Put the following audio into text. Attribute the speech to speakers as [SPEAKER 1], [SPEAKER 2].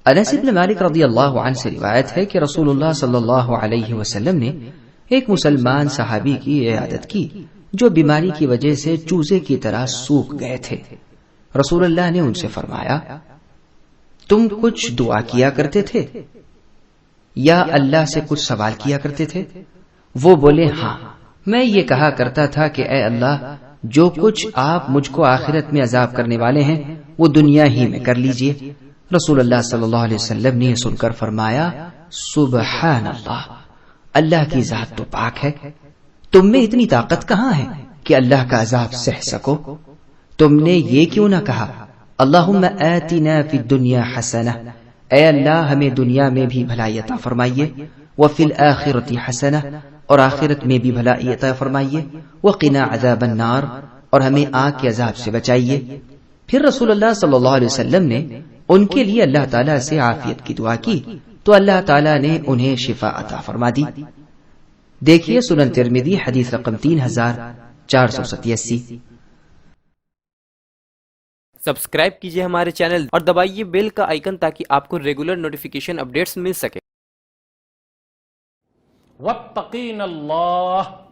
[SPEAKER 1] انس بن مالک رضی اللہ عنہ سے روایت ہے کہ رسول اللہ صلی اللہ علیہ وسلم نے ایک مسلمان صحابی کی عیادت کی جو بیماری کی وجہ سے چوزے کی طرح سوکھ گئے تھے۔ رسول اللہ نے ان سے فرمایا، تم کچھ دعا کیا کرتے تھے یا اللہ سے کچھ سوال کیا کرتے تھے؟ وہ بولے، ہاں، میں یہ کہا کرتا تھا کہ اے اللہ، جو کچھ آپ مجھ کو آخرت میں عذاب کرنے والے ہیں وہ دنیا ہی میں کر لیجئے۔ رسول اللہ صلی اللہ علیہ وسلم نے سن کر فرمایا، سبحان اللہ، اللہ کی ذات تو پاک ہے، تم میں اتنی طاقت کہاں ہے کہ اللہ کا عذاب سہ سکو؟ تم نے یہ کیوں نہ کہا، اللہم آتنا فی الدنیا حسنہ، اے اللہ ہمیں دنیا میں بھی بھلائی عطا فرمائیے، وفی الآخرۃ حسنہ، اور آخرت میں بھی بھلائی عطا فرمائیے، وقنا عذاب النار، اور ہمیں آگ کے عذاب سے بچائیے۔ پھر رسول اللہ صلی اللہ علیہ وسلم نے ان کے لیے اللہ تعالیٰ سے عافیت کی دعا کی تو اللہ تعالیٰ نے انہیں شفا عطا فرما دی۔ دیکھیے سنن ترمذی حدیث رقم 3487۔
[SPEAKER 2] سبسکرائب کیجئے ہمارے چینل اور دبائیے بیل کا آئیکن تاکہ آپ کو ریگولر نوٹیفیکیشن اپڈیٹس مل سکے۔
[SPEAKER 3] واتقین اللہ